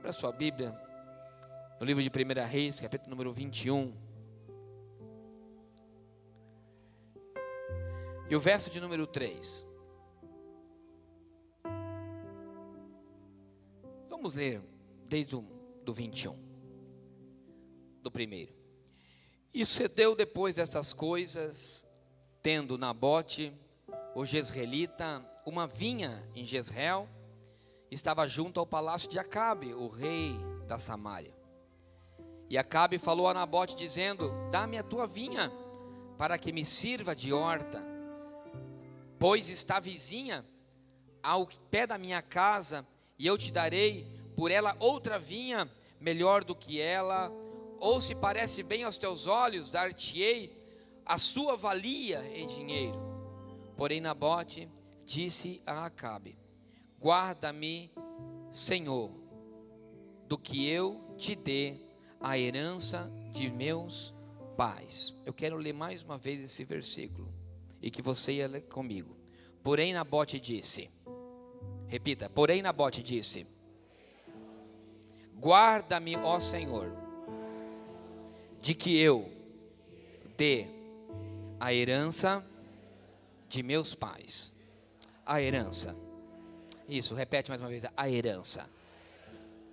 Abra sua Bíblia no livro de 1 Reis, capítulo número 21. E o verso de número 3. Vamos ler desde do 21, do primeiro. E sucedeu depois dessas coisas, tendo Nabote, o jezreelita, uma vinha em Jezreel, estava junto ao palácio de Acabe, o rei da Samária. E Acabe falou a Nabote, dizendo: dá-me a tua vinha, para que me sirva de horta, pois está vizinha ao pé da minha casa, e eu te darei por ela outra vinha, melhor do que ela, ou se parece bem aos teus olhos, dar-te-ei a sua valia em dinheiro. Porém Nabote disse a Acabe: guarda-me, Senhor, do que eu te dê a herança de meus pais. Eu quero ler mais uma vez esse versículo, e que você ia ler comigo. Porém Nabote disse, repita, porém Nabote disse: guarda-me, ó Senhor, de que eu dê a herança de meus pais. A herança. Isso, repete mais uma vez, a herança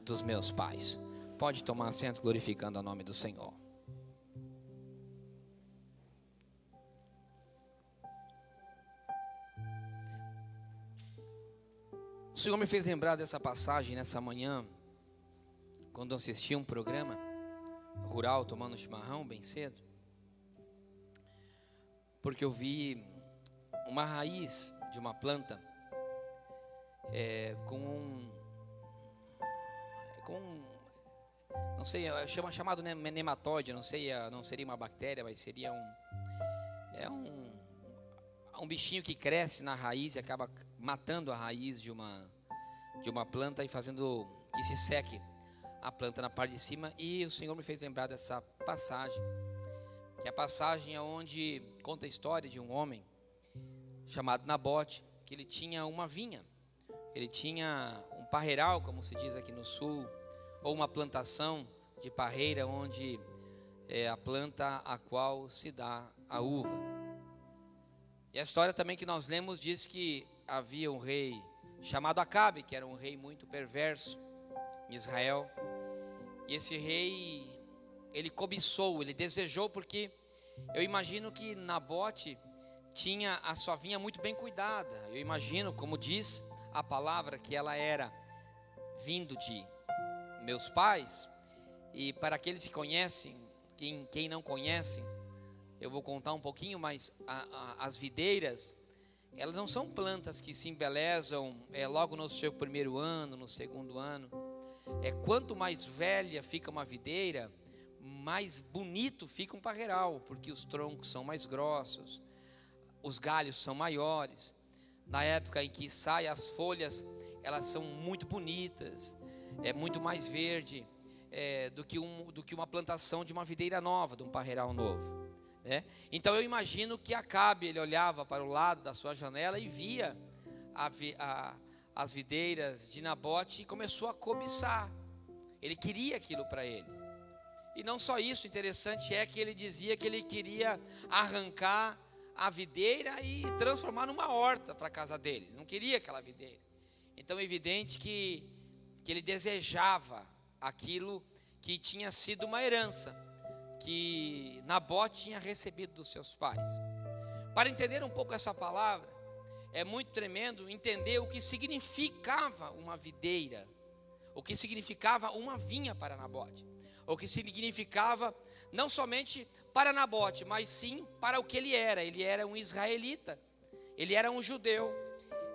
dos meus pais. Pode tomar assento, glorificando o nome do Senhor. O Senhor me fez lembrar dessa passagem nessa manhã, quando eu assisti um programa rural, tomando chimarrão bem cedo, porque eu vi uma raiz de uma planta não sei, chamado nematóide, não sei, não seria uma bactéria, mas seria um bichinho que cresce na raiz e acaba matando a raiz de uma planta e fazendo que se seque a planta na parte de cima. E o Senhor me fez lembrar dessa passagem, que é a passagem onde conta a história de um homem chamado Nabote, que ele tinha uma vinha, ele tinha um parreiral, como se diz aqui no sul, ou uma plantação de parreira, onde é a planta a qual se dá a uva. E a história também que nós lemos diz que havia um rei chamado Acabe, que era um rei muito perverso em Israel. E esse rei, ele cobiçou, ele desejou, porque eu imagino que Nabote tinha a sua vinha muito bem cuidada. Eu imagino, como diz a palavra, que ela era vindo de meus pais. E para aqueles que conhecem, quem não conhece, eu vou contar um pouquinho, mas as videiras, elas não são plantas que se embelezam logo no seu primeiro ano, no segundo ano. Quanto mais velha fica uma videira, mais bonito fica um parreiral, porque os troncos são mais grossos, os galhos são maiores. Na época em que saem as folhas, elas são muito bonitas, muito mais verde do que uma plantação de uma videira nova, de um parreiral novo, né? Então eu imagino que Acabe, ele olhava para o lado da sua janela e via as videiras de Nabote e começou a cobiçar. Ele queria aquilo para ele. E não só isso, interessante é que ele dizia que ele queria arrancar a videira e transformar numa horta para a casa dele. Não queria aquela videira. Então é evidente que ele desejava aquilo que tinha sido uma herança que Nabote tinha recebido dos seus pais. Para entender um pouco essa palavra, é muito tremendo entender o que significava uma videira, o que significava uma vinha para Nabote, o que significava não somente para Nabote, mas sim para o que ele era. Ele era um israelita, ele era um judeu,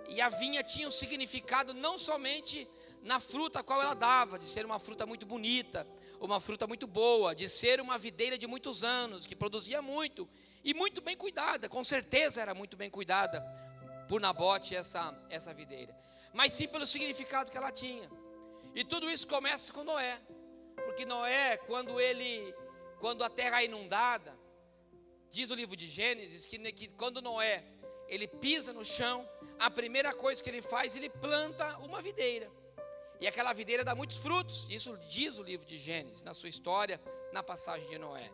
e a vinha tinha um significado não somente na fruta a qual ela dava, de ser uma fruta muito bonita, uma fruta muito boa, de ser uma videira de muitos anos, que produzia muito, e muito bem cuidada, com certeza era muito bem cuidada por Nabote essa videira, mas sim pelo significado que ela tinha. E tudo isso começa com Noé, porque Noé, quando a terra é inundada, diz o livro de Gênesis, que quando Noé, ele pisa no chão, a primeira coisa que ele faz, ele planta uma videira. E aquela videira dá muitos frutos. Isso diz o livro de Gênesis, na sua história, na passagem de Noé.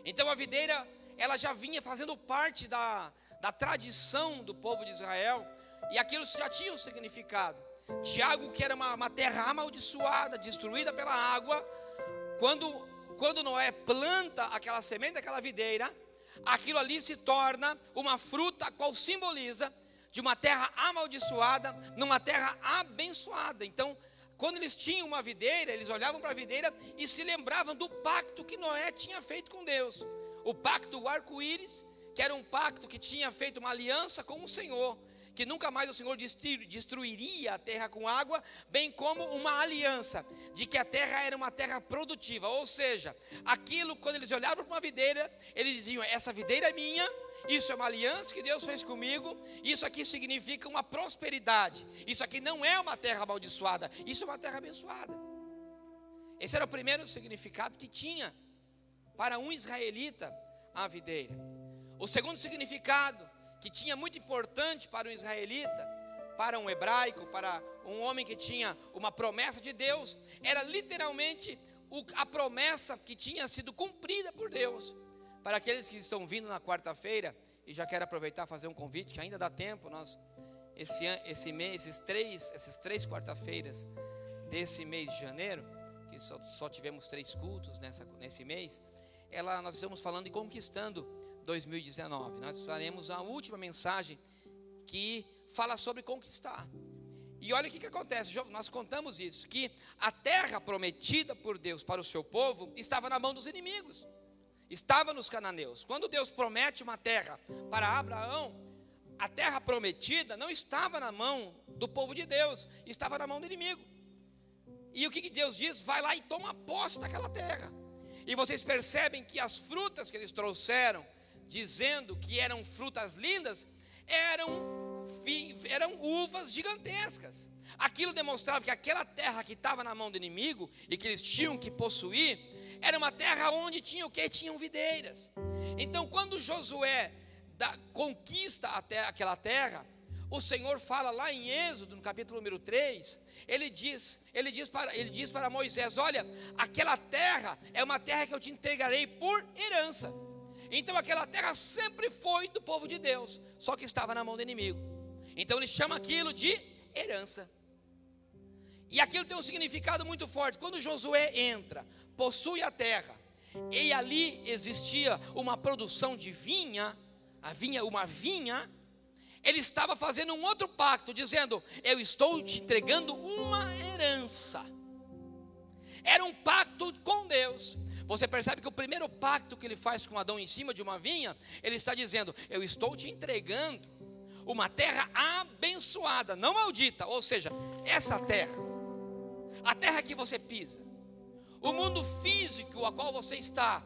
Então a videira, ela já vinha fazendo parte da tradição do povo de Israel. E aquilo já tinha um significado. De algo que era uma terra amaldiçoada, destruída pela água. Quando Noé planta aquela semente daquela videira, aquilo ali se torna uma fruta, qual simboliza de uma terra amaldiçoada, numa terra abençoada. Então, quando eles tinham uma videira, eles olhavam para a videira e se lembravam do pacto que Noé tinha feito com Deus. O pacto do arco-íris, que era um pacto que tinha feito uma aliança com o Senhor, que nunca mais o Senhor destruiria a terra com água, bem como uma aliança de que a terra era uma terra produtiva. Ou seja, aquilo, quando eles olhavam para uma videira, eles diziam: essa videira é minha, isso é uma aliança que Deus fez comigo, isso aqui significa uma prosperidade, isso aqui não é uma terra amaldiçoada, isso é uma terra abençoada. Esse era o primeiro significado que tinha para um israelita a videira. O segundo significado que tinha muito importante para um israelita, para um hebraico, para um homem que tinha uma promessa de Deus, era literalmente a promessa que tinha sido cumprida por Deus. Para aqueles que estão vindo na quarta-feira, e já quero aproveitar e fazer um convite, que ainda dá tempo, nós, esse mês, essas três quarta-feiras desse mês de janeiro, que só tivemos 3 cultos nesse mês, nós estamos falando de Conquistando 2019, nós faremos a última mensagem que fala sobre conquistar. E olha o que acontece, nós contamos isso, que a terra prometida por Deus para o seu povo estava na mão dos inimigos, estava nos cananeus. Quando Deus promete uma terra para Abraão, a terra prometida não estava na mão do povo de Deus, estava na mão do inimigo. E o que Deus diz? Vai lá e toma posse daquela terra. E vocês percebem que as frutas que eles trouxeram, dizendo que eram frutas lindas, eram uvas gigantescas. Aquilo demonstrava que aquela terra que estava na mão do inimigo e que eles tinham que possuir, era uma terra onde tinham videiras. Então, quando Josué conquista aquela terra, o Senhor fala lá em Êxodo, no capítulo número 3, ele diz para Moisés: olha, aquela terra é uma terra que eu te entregarei por herança. Então aquela terra sempre foi do povo de Deus, só que estava na mão do inimigo. Então ele chama aquilo de herança. E aquilo tem um significado muito forte. Quando Josué entra, possui a terra, e ali existia uma produção de vinha, uma vinha, ele estava fazendo um outro pacto, dizendo: eu estou te entregando uma herança. Era um pacto com Deus. Você percebe que o primeiro pacto que ele faz com Adão em cima de uma vinha, ele está dizendo: eu estou te entregando uma terra abençoada, não maldita. Ou seja, essa terra, a terra que você pisa, o mundo físico a qual você está,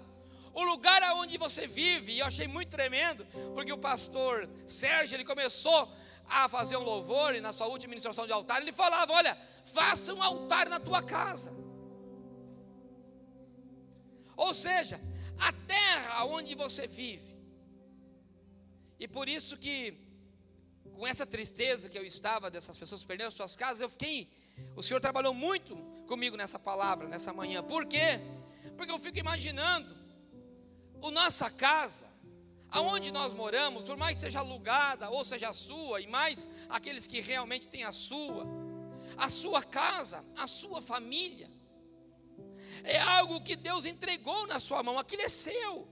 o lugar aonde você vive. E eu achei muito tremendo, porque o pastor Sérgio, ele começou a fazer um louvor, e na sua última ministração de altar, ele falava: olha, faça um altar na tua casa. Ou seja, a terra onde você vive. E por isso que, com essa tristeza que eu estava dessas pessoas perdendo as suas casas, o Senhor trabalhou muito comigo nessa palavra, nessa manhã. Por quê? Porque eu fico imaginando a nossa casa, aonde nós moramos, por mais que seja alugada ou seja a sua, e mais aqueles que realmente têm a sua casa, a sua família, é algo que Deus entregou na sua mão. Aquilo é seu,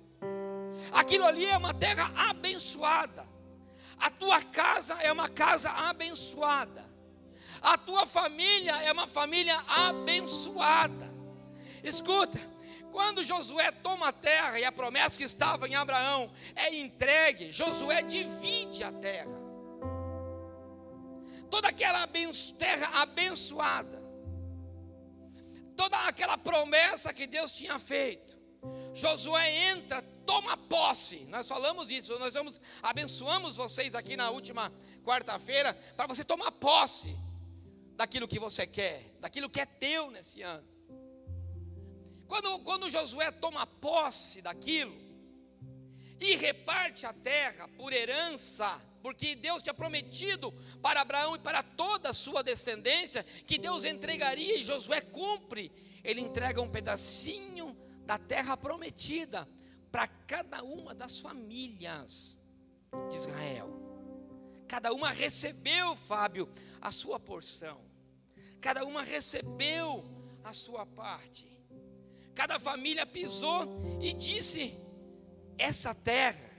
aquilo ali é uma terra abençoada. A tua casa é uma casa abençoada, a tua família é uma família abençoada. Escuta, quando Josué toma a terra e a promessa que estava em Abraão é entregue, Josué divide a terra, toda aquela terra abençoada, toda aquela promessa que Deus tinha feito. Josué entra, toma posse. Nós falamos isso, nós abençoamos vocês aqui na última quarta-feira, para você tomar posse daquilo que você quer, daquilo que é teu nesse ano. Quando Josué toma posse daquilo e reparte a terra por herança, porque Deus tinha prometido para Abraão e para toda a sua descendência, que Deus entregaria, e Josué cumpre. Ele entrega um pedacinho da terra prometida para cada uma das famílias de Israel. Cada uma recebeu, Fábio, a sua porção. Cada uma recebeu a sua parte. Cada família pisou e disse: essa terra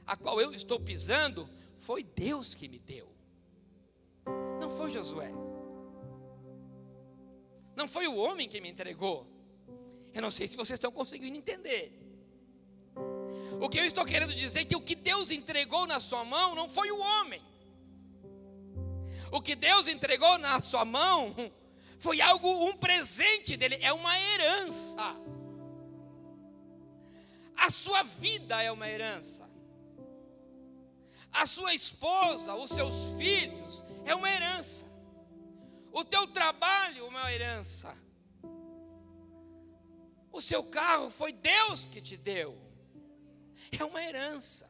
a qual eu estou pisando, foi Deus que me deu. Não foi Josué. Não foi o homem que me entregou. Eu não sei se vocês estão conseguindo entender. O que eu estou querendo dizer é que o que Deus entregou na sua mão não foi o homem. O que Deus entregou na sua mão foi algo, um presente dele, é uma herança. A sua vida é uma herança. A sua esposa, os seus filhos, é uma herança. O teu trabalho é uma herança. O seu carro foi Deus que te deu. É uma herança.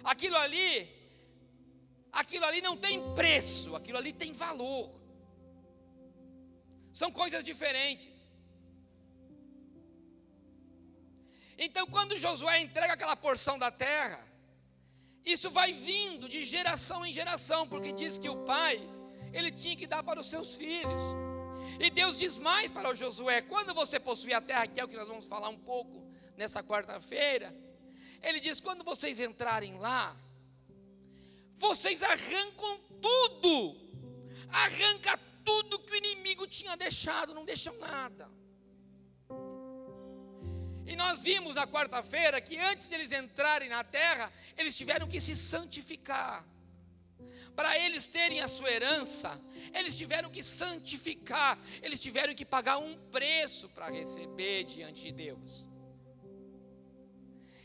Aquilo ali não tem preço, aquilo ali tem valor. São coisas diferentes. Então, quando Josué entrega aquela porção da terra, isso vai vindo de geração em geração, porque diz que o pai, ele tinha que dar para os seus filhos. E Deus diz mais para o Josué: quando você possuir a terra, que é o que nós vamos falar um pouco nessa quarta-feira, ele diz: quando vocês entrarem lá, vocês arrancam tudo, arranca tudo que o inimigo tinha deixado, não deixam nada. E nós vimos na quarta-feira que antes de eles entrarem na terra, eles tiveram que se santificar. Para eles terem a sua herança, eles tiveram que santificar, eles tiveram que pagar um preço para receber diante de Deus.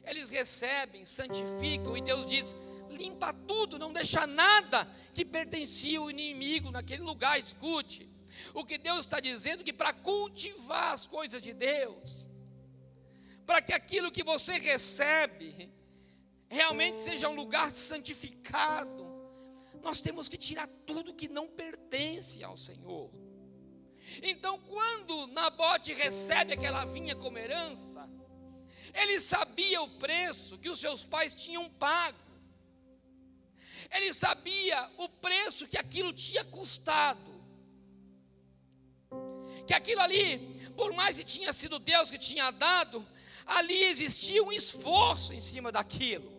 Eles recebem, santificam, e Deus diz: limpa tudo, não deixa nada que pertencia ao inimigo naquele lugar. Escute, o que Deus está dizendo, que para cultivar as coisas de Deus, para que aquilo que você recebe realmente seja um lugar santificado, nós temos que tirar tudo que não pertence ao Senhor. Então, quando Nabote recebe aquela vinha como herança, ele sabia o preço que os seus pais tinham pago. Ele sabia o preço que aquilo tinha custado. Que aquilo ali, por mais que tinha sido Deus que tinha dado, ali existia um esforço em cima daquilo.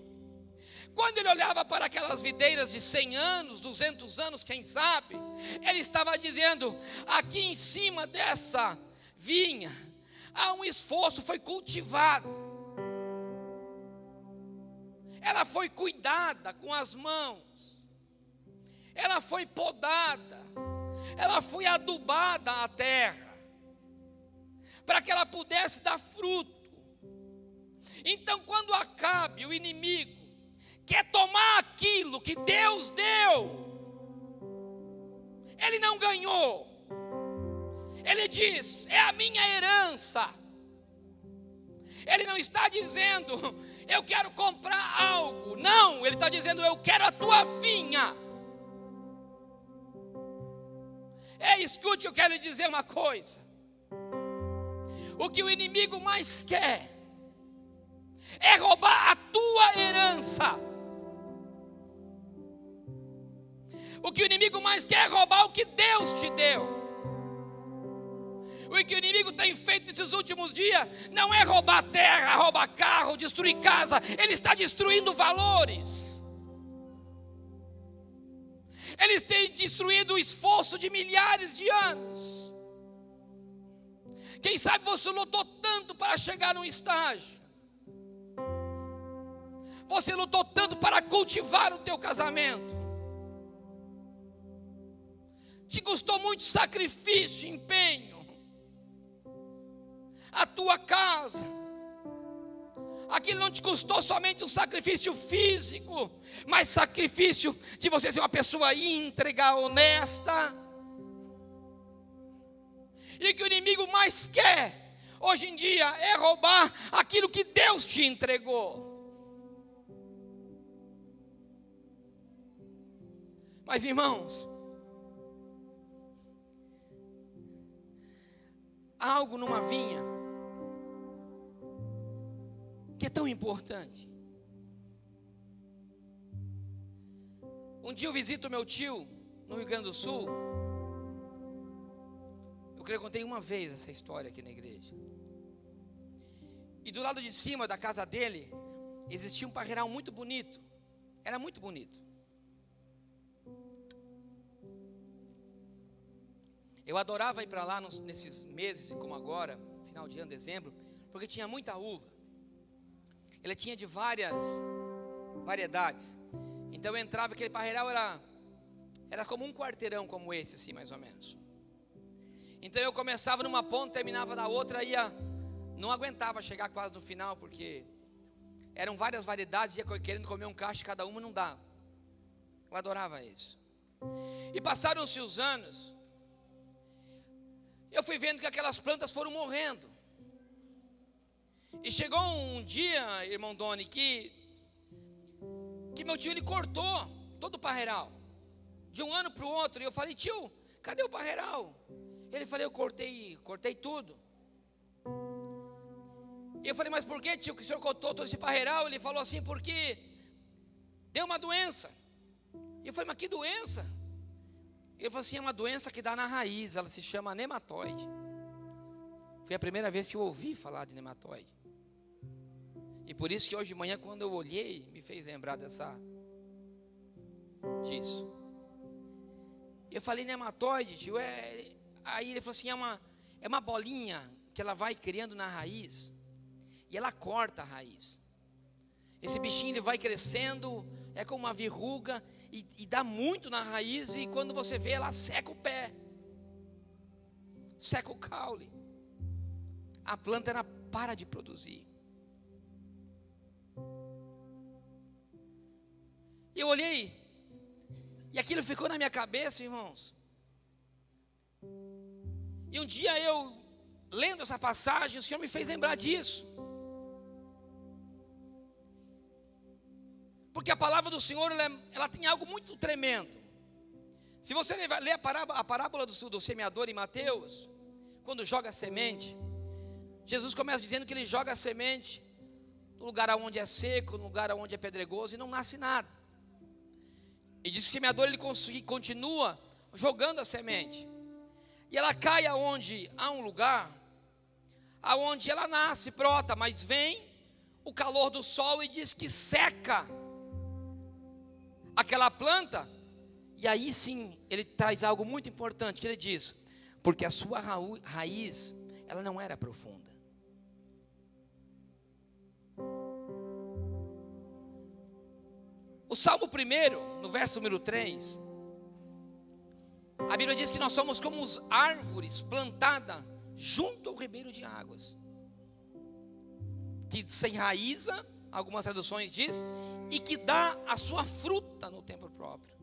Quando ele olhava para aquelas videiras de 100 anos, 200 anos, quem sabe, ele estava dizendo: aqui em cima dessa vinha, há um esforço, foi cultivado. Ela foi cuidada com as mãos. Ela foi podada. Ela foi adubada a terra, para que ela pudesse dar fruto. Então, quando Acabe, o inimigo, quer tomar aquilo que Deus deu, ele não ganhou. Ele diz: é a minha herança. Ele não está dizendo: eu quero comprar algo. Não, ele está dizendo: eu quero a tua vinha. Escute, eu quero lhe dizer uma coisa. O que o inimigo mais quer é roubar a tua herança. O que o inimigo mais quer é roubar o que Deus te deu. O que o inimigo tem feito nesses últimos dias não é roubar terra, roubar carro, destruir casa. Ele está destruindo valores. Eles têm destruído o esforço de milhares de anos. Quem sabe você lutou tanto para chegar num estágio. Você lutou tanto para cultivar o teu casamento. Te custou muito sacrifício, empenho. A tua casa. Aquilo não te custou somente um sacrifício físico, mas sacrifício de você ser uma pessoa íntegra, honesta. E o que o inimigo mais quer hoje em dia é roubar aquilo que Deus te entregou. Mas, irmãos, há algo numa vinha que é tão importante. Um dia eu visito meu tio no Rio Grande do Sul. Eu creio que eu contei uma vez essa história aqui na igreja. E do lado de cima da casa dele existia um parreiral muito bonito. Era muito bonito. Eu adorava ir para lá nesses meses, como agora, final de ano, dezembro, porque tinha muita uva. Ele tinha de várias variedades. Então eu entrava, aquele parreiral era como um quarteirão como esse, assim, mais ou menos. Então eu começava numa ponta, terminava na outra, não aguentava chegar quase no final, porque eram várias variedades, ia querendo comer um cacho, cada uma não dava. Eu adorava isso. E passaram-se os anos, eu fui vendo que aquelas plantas foram morrendo. E chegou um dia, irmão Doni, que meu tio, ele cortou todo o parreiral, de um ano para o outro. E eu falei: tio, cadê o parreiral? Ele falou: eu cortei tudo. E eu falei: mas por que, tio, que o senhor cortou todo esse parreiral? Ele falou assim: porque deu uma doença. E eu falei: mas que doença? Ele falou assim: é uma doença que dá na raiz, ela se chama nematóide. Foi a primeira vez que eu ouvi falar de nematóide. E por isso que hoje de manhã, quando eu olhei, me fez lembrar disso. Eu falei: nematóide, tio, Aí ele falou assim: é uma bolinha que ela vai criando na raiz, e ela corta a raiz. Esse bichinho, ele vai crescendo, é como uma verruga, e dá muito na raiz, e quando você vê, ela seca o pé, seca o caule. A planta, ela para de produzir. Eu olhei, e aquilo ficou na minha cabeça, irmãos. E um dia eu, lendo essa passagem, o Senhor me fez lembrar disso. Porque a palavra do Senhor, ela tem algo muito tremendo. Se você ler a parábola do semeador em Mateus, quando joga a semente, Jesus começa dizendo que ele joga a semente no lugar onde é seco, no lugar onde é pedregoso, e não nasce nada. E diz que o semeador, ele continua jogando a semente, e ela cai aonde há um lugar aonde ela nasce, brota, mas vem o calor do sol e diz que seca aquela planta. E aí sim, ele traz algo muito importante, que ele diz: porque a sua raiz, ela não era profunda. O Salmo 1, no verso número 3, a Bíblia diz que nós somos como as árvores plantadas junto ao ribeiro de águas, que se enraiza, algumas traduções diz, e que dá a sua fruta no tempo próprio.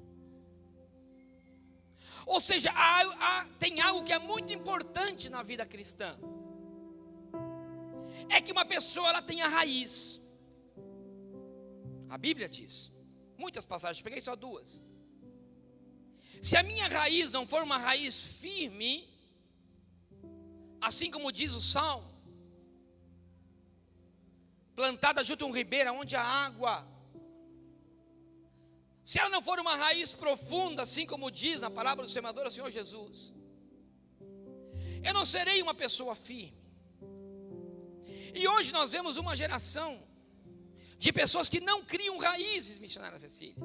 Ou seja, tem algo que é muito importante na vida cristã, é que uma pessoa, ela tenha raiz. A Bíblia diz, muitas passagens, peguei só duas. Se a minha raiz não for uma raiz firme, assim como diz o Salmo, plantada junto a um ribeiro onde há água, se ela não for uma raiz profunda, assim como diz a parábola do semeador, o Senhor Jesus, eu não serei uma pessoa firme. E hoje nós vemos uma geração de pessoas que não criam raízes, missionária Cecília.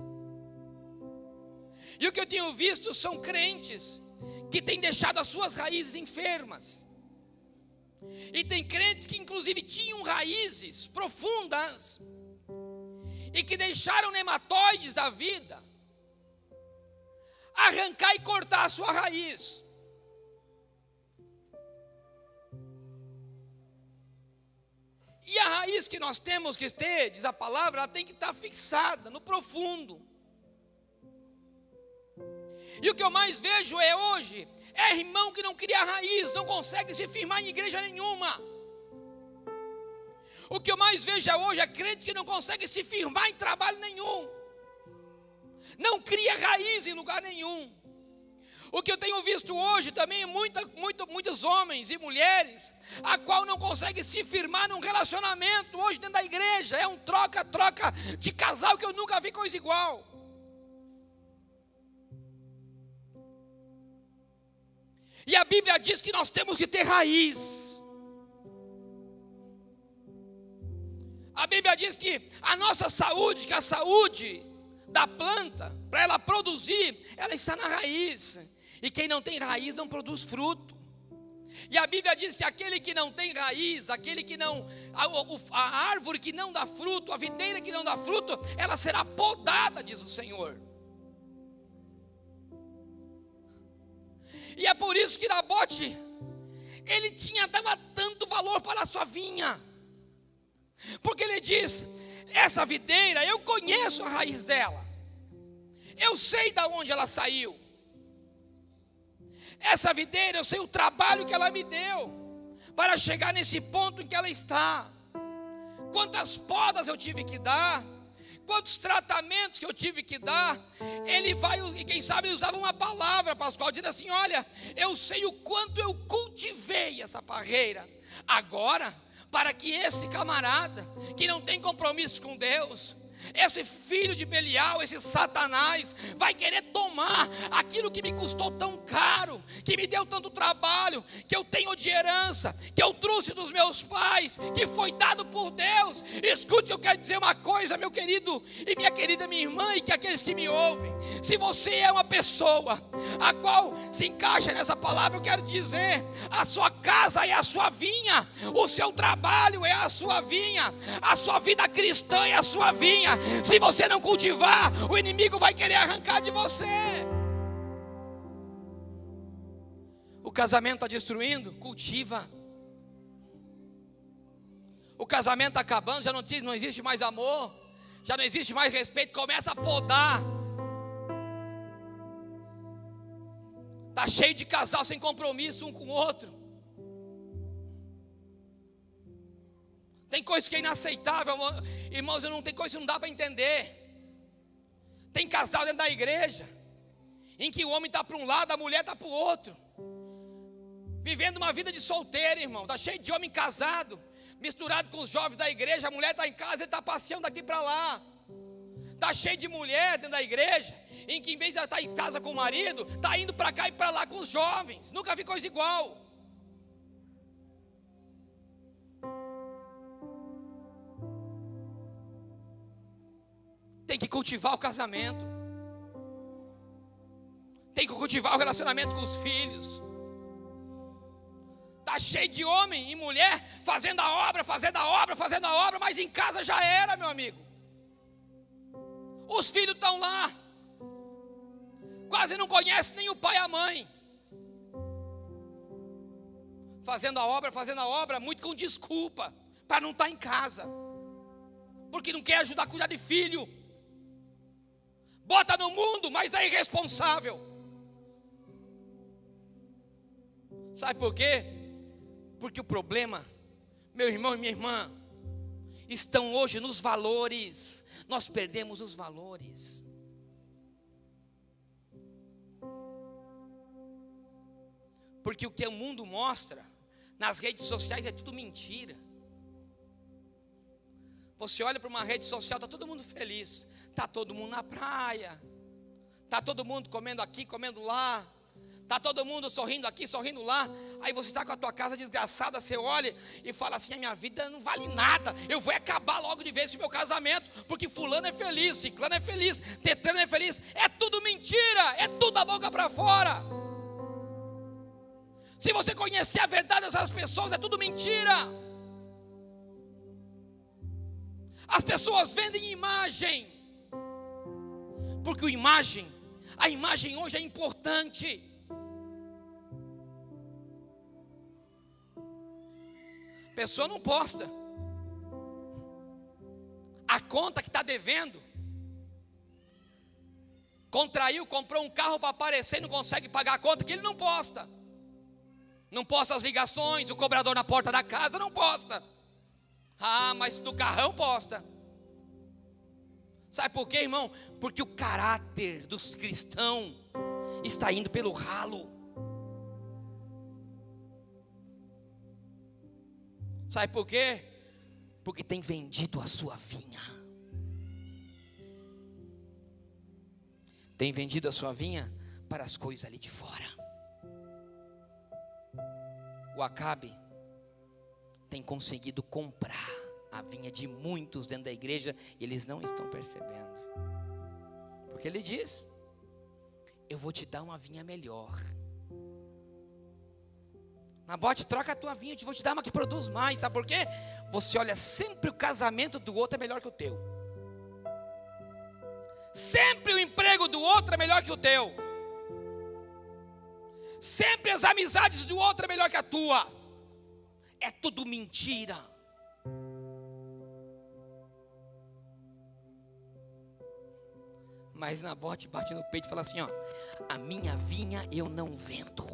E o que eu tenho visto são crentes que têm deixado as suas raízes enfermas. E tem crentes que inclusive tinham raízes profundas e que deixaram nematóides da vida arrancar e cortar a sua raiz. E a raiz que nós temos que ter, diz a palavra, ela tem que estar fixada no profundo. E o que eu mais vejo hoje é irmão que não cria raiz, não consegue se firmar em igreja nenhuma. O que eu mais vejo hoje é crente que não consegue se firmar em trabalho nenhum. não cria raiz em lugar nenhum. O que eu tenho visto hoje também é muitos homens e mulheres, a qual não conseguem se firmar num relacionamento hoje dentro da igreja. É um troca-troca de casal que eu nunca vi coisa igual. E a Bíblia diz que nós temos que ter raiz. A Bíblia diz que a nossa saúde, que a saúde da planta, para ela produzir, ela está na raiz. E quem não tem raiz não produz fruto. E a Bíblia diz que aquele que não tem raiz, aquele que não, a árvore que não dá fruto, a videira que não dá fruto, ela será podada, diz o Senhor. E é por isso que Nabote, ele dava tanto valor para a sua vinha. Porque ele diz, essa videira, eu conheço a raiz dela. Eu sei de onde ela saiu. Essa videira, eu sei o trabalho que ela me deu para chegar nesse ponto em que ela está. Quantas podas eu tive que dar, quantos tratamentos que eu tive que dar. Ele vai, e quem sabe ele usava uma palavra, Pascoal, dizendo assim, olha, eu sei o quanto eu cultivei essa parreira. Agora, para que esse camarada, que não tem compromisso com Deus, esse filho de Belial, esse Satanás, vai querer tomar aquilo que me custou tão caro, que me deu tanto trabalho, que eu tenho de herança, que eu trouxe dos meus pais, que foi dado por Deus. Escute, eu quero dizer uma coisa, meu querido e minha querida, minha irmã, e que aqueles que me ouvem, se você é uma pessoa a qual se encaixa nessa palavra, eu quero dizer, a sua casa é a sua vinha, o seu trabalho é a sua vinha, a sua vida cristã é a sua vinha. Se você não cultivar, o inimigo vai querer arrancar de você. O casamento está destruindo, cultiva. O casamento está acabando, já não existe mais amor, já não existe mais respeito, começa a podar. Está cheio de casal sem compromisso um com o outro. Tem coisa que é inaceitável, irmãos, não tem coisa que não dá para entender. Tem casal dentro da igreja, em que o homem está para um lado, a mulher está para o outro, vivendo uma vida de solteiro, irmão. Está cheio de homem casado, misturado com os jovens da igreja. A mulher está em casa, ele está passeando daqui para lá. Está cheio de mulher dentro da igreja, em que em vez de estar em casa com o marido, está indo para cá e para lá com os jovens. Nunca vi coisa igual. Tem que cultivar o casamento, tem que cultivar o relacionamento com os filhos. Está cheio de homem e mulher fazendo a obra, mas em casa já era, meu amigo. Os filhos estão lá, quase não conhecem nem o pai e a mãe, fazendo a obra, muito com desculpa, para não estar em casa, porque não quer ajudar a cuidar de filho. Bota no mundo, mas é irresponsável. Sabe por quê? Porque o problema, meu irmão e minha irmã, estão hoje nos valores. Nós perdemos os valores. Porque o que o mundo mostra nas redes sociais é tudo mentira. Você olha para uma rede social, está todo mundo feliz, está todo mundo na praia, está todo mundo comendo aqui, comendo lá, está todo mundo sorrindo aqui, sorrindo lá. Aí você está com a tua casa desgraçada, você olha e fala assim, a minha vida não vale nada, eu vou acabar logo de vez com o meu casamento, porque fulano é feliz, ciclano é feliz, tetrano é feliz. É tudo mentira, é tudo da boca para fora. Se você conhecer a verdade dessas pessoas, é tudo mentira. As pessoas vendem imagem, porque a imagem hoje é importante. A pessoa não posta a conta que está devendo, contraiu, comprou um carro para aparecer e não consegue pagar a conta, que ele não posta. Não posta as ligações, o cobrador na porta da casa não posta. Ah, mas do carrão posta. Sabe por quê, irmão? Porque o caráter dos cristãos está indo pelo ralo. Sabe por quê? Porque tem vendido a sua vinha. Tem vendido a sua vinha para as coisas ali de fora. O Acabe tem conseguido comprar a vinha de muitos dentro da igreja, e eles não estão percebendo. Porque ele diz: eu vou te dar uma vinha melhor. Nabote, troca a tua vinha, eu vou te dar uma que produz mais. Sabe por quê? Você olha sempre o casamento do outro é melhor que o teu. Sempre o emprego do outro é melhor que o teu. Sempre as amizades do outro é melhor que a tua. É tudo mentira. Mas Nabote bate no peito e fala assim: ó, a minha vinha eu não vendo.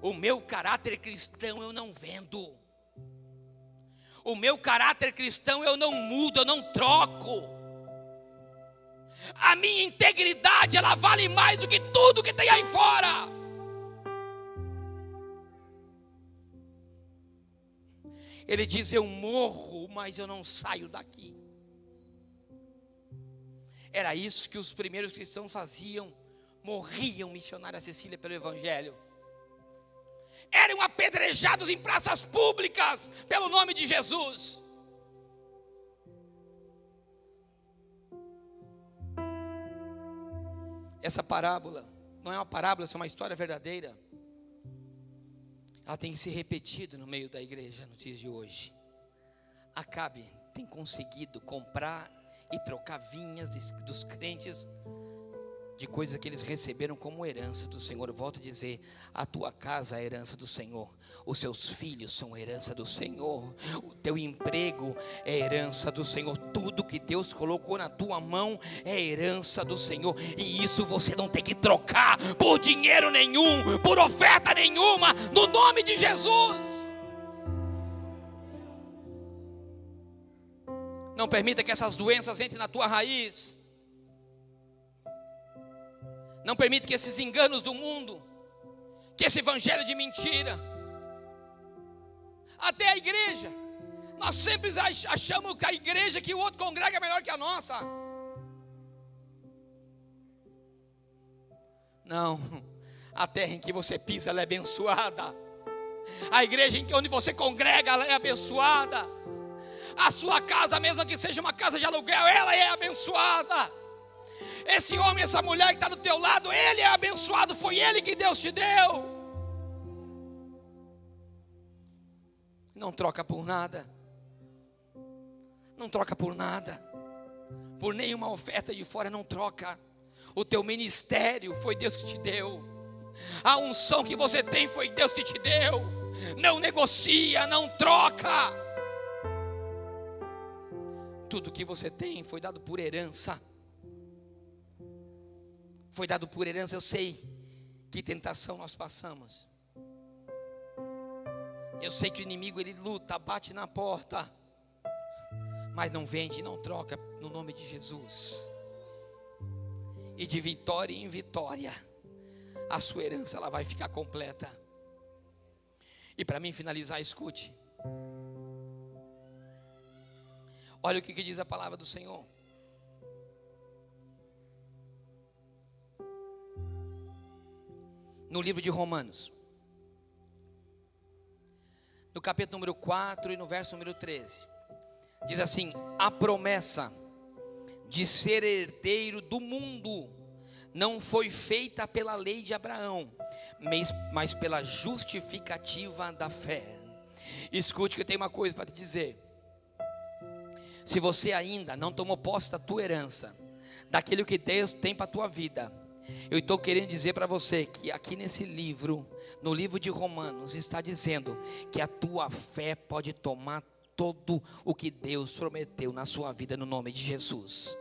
O meu caráter cristão eu não vendo. O meu caráter cristão eu não mudo, eu não troco. A minha integridade, ela vale mais do que tudo que tem aí fora. Ele diz: eu morro, mas eu não saio daqui. Era isso que os primeiros cristãos faziam. Morriam, missionária Cecília, pelo evangelho. Eram apedrejados em praças públicas pelo nome de Jesus. Essa parábola não é uma parábola, essa é uma história verdadeira. Ela tem se repetido no meio da igreja nos dias de hoje. Acabe tem conseguido comprar e trocar vinhas dos crentes de coisas que eles receberam como herança do Senhor. Eu volto a dizer: a tua casa é a herança do Senhor, os seus filhos são a herança do Senhor, o teu emprego é a herança do Senhor, tudo que Deus colocou na tua mão é a herança do Senhor, e isso você não tem que trocar por dinheiro nenhum, por oferta nenhuma, no nome de Jesus. Não permita que essas doenças entrem na tua raiz. Não permite que esses enganos do mundo, que esse evangelho de mentira, até a igreja, nós sempre achamos que a igreja que o outro congrega é melhor que a nossa. Não, a terra em que você pisa, ela é abençoada. A igreja onde você congrega, ela é abençoada. A sua casa, mesmo que seja uma casa de aluguel, ela é abençoada. Esse homem, essa mulher que está do teu lado, ele é abençoado, foi ele que Deus te deu. Não troca por nada. Não troca por nada. Por nenhuma oferta de fora, não troca. O teu ministério foi Deus que te deu. A unção que você tem foi Deus que te deu. Não negocia, não troca. Tudo que você tem foi dado por herança. Foi dado por herança. Eu sei que tentação nós passamos. Eu sei que o inimigo, ele luta, bate na porta, mas não vende, não troca, no nome de Jesus. E de vitória em vitória, a sua herança, ela vai ficar completa. E para mim finalizar, escute. Olha o que diz a palavra do Senhor. No livro de Romanos, no capítulo número 4 e no verso número 13, diz assim: a promessa de ser herdeiro do mundo não foi feita pela lei de Abraão, mas pela justificativa da fé. Escute que eu tenho uma coisa para te dizer. Se você ainda não tomou posse da tua herança, daquilo que Deus tem para a tua vida, eu estou querendo dizer para você que aqui nesse livro, no livro de Romanos, está dizendo que a tua fé pode tomar todo o que Deus prometeu na sua vida, no nome de Jesus.